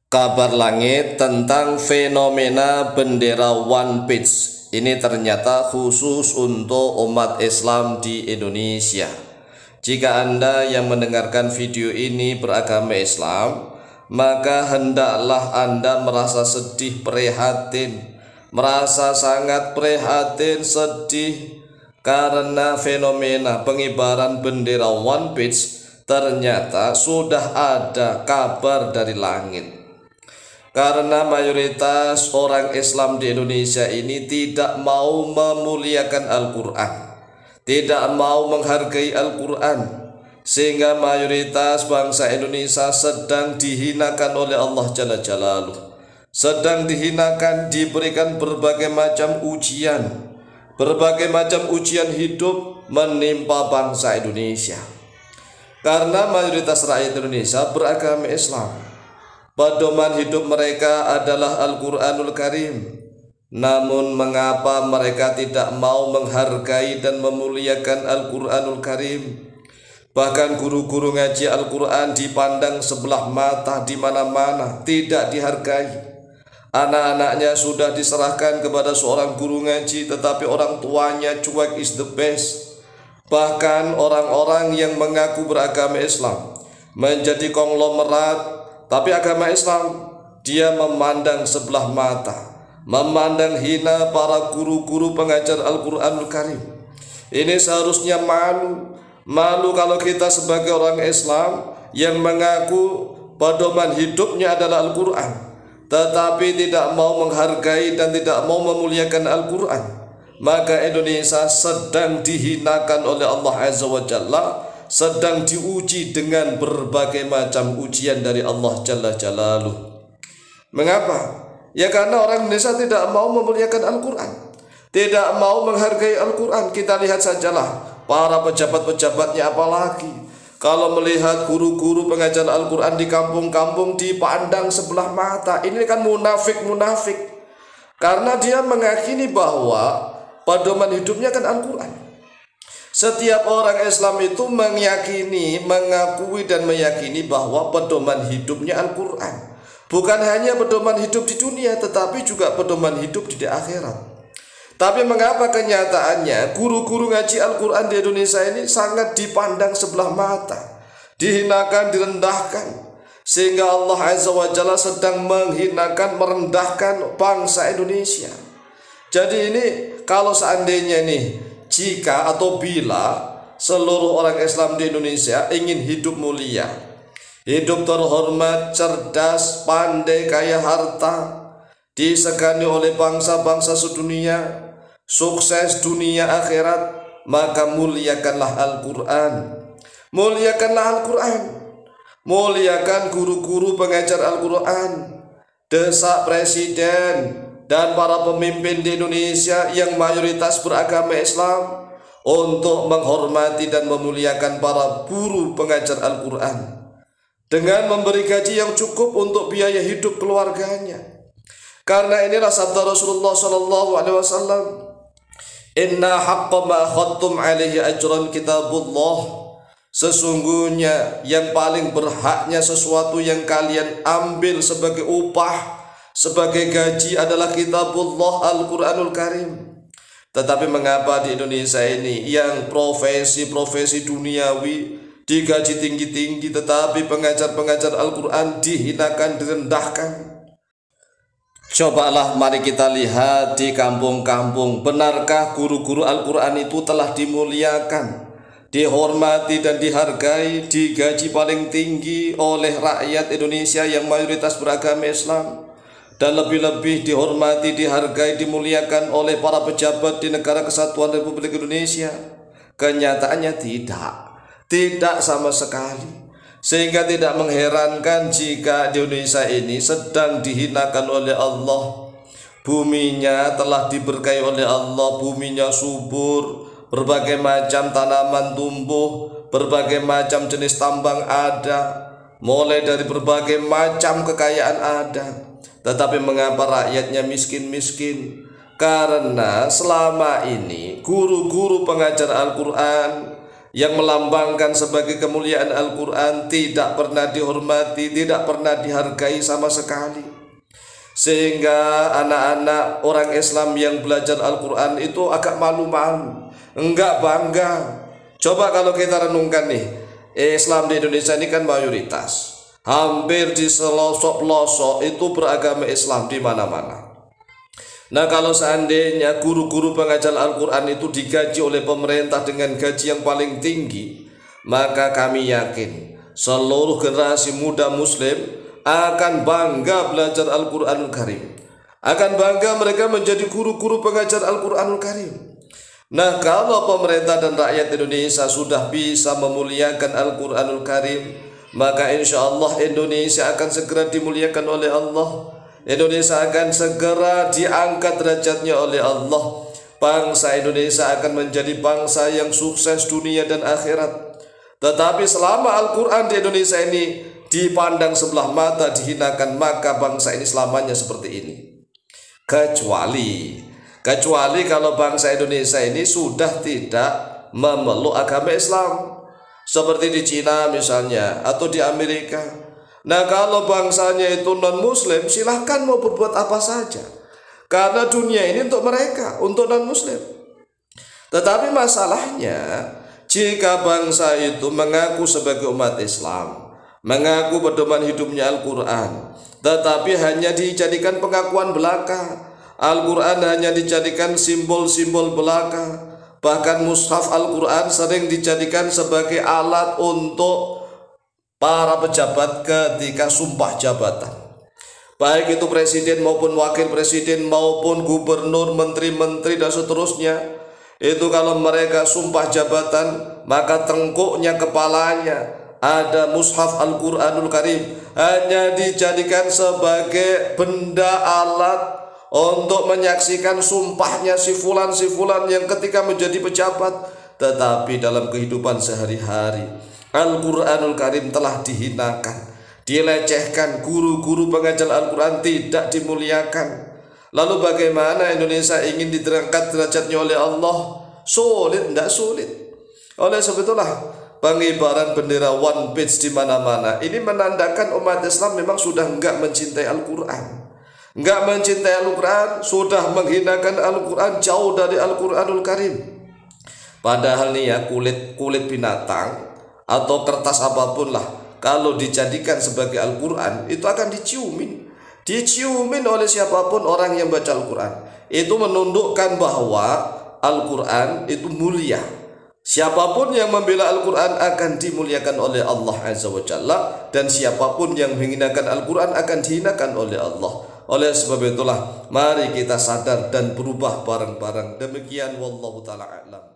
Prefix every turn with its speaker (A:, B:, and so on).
A: Kabar langit tentang fenomena bendera One Piece ini ternyata khusus untuk umat Islam di Indonesia. Jika Anda yang mendengarkan video ini beragama Islam, maka hendaklah Anda merasa sedih, prihatin, merasa sangat prihatin, sedih karena fenomena pengibaran bendera One Piece ternyata sudah ada kabar dari langit. Karena mayoritas orang Islam di Indonesia ini tidak mau memuliakan Al-Quran, tidak mau menghargai Al-Quran, sehingga mayoritas bangsa Indonesia sedang dihinakan oleh Allah Jalla Jalaluh, sedang dihinakan, diberikan berbagai macam ujian hidup menimpa bangsa Indonesia. Karena mayoritas rakyat Indonesia beragama Islam, pedoman hidup mereka adalah Al-Quranul Karim. Namun mengapa mereka tidak mau menghargai dan memuliakan Al-Quranul Karim? Bahkan guru-guru ngaji Al-Quran dipandang sebelah mata di mana-mana, tidak dihargai. Anak-anaknya sudah diserahkan kepada seorang guru ngaji, tetapi orang tuanya cuek is the best. Bahkan orang-orang yang mengaku beragama Islam menjadi konglomerat, tapi agama Islam dia memandang sebelah mata, memandang hina para guru-guru pengajar Al-Quranul Karim. Ini seharusnya malu kalau kita sebagai orang Islam yang mengaku pedoman hidupnya adalah Al-Quran, tetapi tidak mau menghargai dan tidak mau memuliakan Al-Quran. Maka Indonesia sedang dihinakan oleh Allah Azza wa Jalla, sedang diuji dengan berbagai macam ujian dari Allah Jalla Jalaluh. Mengapa? Ya karena orang Indonesia tidak mau memuliakan Al-Quran, tidak mau menghargai Al-Quran. Kita lihat sajalah para pejabat-pejabatnya, apalagi kalau melihat guru-guru pengajar Al-Quran di kampung-kampung dipandang sebelah mata. Ini kan munafik, karena dia meyakini bahwa pedoman hidupnya kan Al-Quran. Setiap orang Islam itu mengakui dan meyakini bahwa pedoman hidupnya Al-Quran. Bukan hanya pedoman hidup di dunia, tetapi juga pedoman hidup di akhirat. Tapi mengapa kenyataannya guru-guru ngaji Al-Quran di Indonesia ini sangat dipandang sebelah mata, dihinakan, direndahkan, sehingga Allah Azza wa Jalla sedang menghinakan, merendahkan bangsa Indonesia. Jadi ini kalau seandainya nih, jika atau bila seluruh orang Islam di Indonesia ingin hidup mulia, hidup terhormat, cerdas, pandai, kaya harta, disegani oleh bangsa-bangsa sedunia, sukses dunia akhirat, maka muliakanlah Al-Quran. Muliakanlah Al-Quran, muliakan guru-guru pengajar Al-Quran. Desak presiden dan para pemimpin di Indonesia yang mayoritas beragama Islam untuk menghormati dan memuliakan para guru pengajar Al-Quran dengan memberi gaji yang cukup untuk biaya hidup keluarganya. Karena inilah sabda Rasulullah SAW, "Inna haqqa ma khattum alaihi ajran kitabullah." Sesungguhnya yang paling berhaknya sesuatu yang kalian ambil sebagai upah, sebagai gaji adalah kitabullah, Al-Quranul Karim. Tetapi mengapa di Indonesia ini yang profesi-profesi duniawi digaji tinggi-tinggi, tetapi pengajar-pengajar Al-Quran dihinakan, direndahkan? Cobalah mari kita lihat di kampung-kampung, benarkah guru-guru Al-Quran itu telah dimuliakan, dihormati dan dihargai, digaji paling tinggi oleh rakyat Indonesia yang mayoritas beragama Islam, dan lebih-lebih dihormati, dihargai, dimuliakan oleh para pejabat di Negara Kesatuan Republik Indonesia? Kenyataannya tidak sama sekali. Sehingga tidak mengherankan jika di Indonesia ini sedang dihinakan oleh Allah. Buminya telah diberkahi oleh Allah, buminya subur, berbagai macam tanaman tumbuh, berbagai macam jenis tambang ada, mulai dari berbagai macam kekayaan ada. Tetapi mengapa rakyatnya miskin-miskin? Karena selama ini guru-guru pengajar Al-Quran yang melambangkan sebagai kemuliaan Al-Quran tidak pernah dihormati, tidak pernah dihargai sama sekali. Sehingga anak-anak orang Islam yang belajar Al-Quran itu agak malu-malu, enggak bangga. Coba kalau kita renungkan nih, Islam di Indonesia ini kan mayoritas, hampir di pelosok-pelosok itu beragama Islam di mana-mana. Nah, kalau seandainya guru-guru pengajar Al-Quran itu digaji oleh pemerintah dengan gaji yang paling tinggi, maka kami yakin seluruh generasi muda muslim akan bangga belajar Al-Quranul Karim, akan bangga mereka menjadi guru-guru pengajar Al-Quranul Karim. Nah, kalau pemerintah dan rakyat Indonesia sudah bisa memuliakan Al-Quranul Karim, maka insya Allah Indonesia akan segera dimuliakan oleh Allah. Indonesia akan segera diangkat derajatnya oleh Allah. Bangsa Indonesia akan menjadi bangsa yang sukses dunia dan akhirat. Tetapi selama Al-Quran di Indonesia ini dipandang sebelah mata, dihinakan, maka bangsa ini selamanya seperti ini. Kecuali kalau bangsa Indonesia ini sudah tidak memeluk agama Islam, seperti di Cina misalnya, atau di Amerika. Nah, kalau bangsanya itu non-muslim, silahkan mau berbuat apa saja, karena dunia ini untuk mereka, untuk non-muslim. Tetapi masalahnya, jika bangsa itu mengaku sebagai umat Islam, mengaku pedoman hidupnya Al-Quran, tetapi hanya dijadikan pengakuan belaka, Al-Quran hanya dijadikan simbol-simbol belaka, bahkan mushaf Al-Quran sering dijadikan sebagai alat untuk para pejabat ketika sumpah jabatan, baik itu presiden maupun wakil presiden maupun gubernur, menteri-menteri dan seterusnya. Itu kalau mereka sumpah jabatan, maka tengkuknya, kepalanya ada mushaf Al-Quranul Karim, hanya dijadikan sebagai benda alat untuk menyaksikan sumpahnya si fulan yang ketika menjadi pejabat. Tetapi dalam kehidupan sehari-hari, Al-Quranul Karim telah dihinakan, dilecehkan, guru-guru pengajar Al-Quran tidak dimuliakan. Lalu bagaimana Indonesia ingin diangkat derajatnya oleh Allah? Sulit, tidak sulit. Oleh sebab itulah pengibaran bendera one page di mana-mana ini menandakan umat Islam memang sudah enggak mencintai Al-Quran. Enggak mencintai Al-Quran, sudah menghinakan Al-Quran, jauh dari Al-Quranul Karim. Padahal nih ya, kulit binatang atau kertas apapun lah, kalau dijadikan sebagai Al-Quran itu akan diciumin oleh siapapun orang yang baca Al-Quran. Itu menundukkan bahwa Al-Quran itu mulia. Siapapun yang membela Al-Quran akan dimuliakan oleh Allah Azza wa Jalla, dan siapapun yang menghinakan Al-Quran akan dihinakan oleh Allah. Oleh sebab itulah mari kita sadar dan berubah bareng-bareng. Demikian wallahu ta'ala a'lam.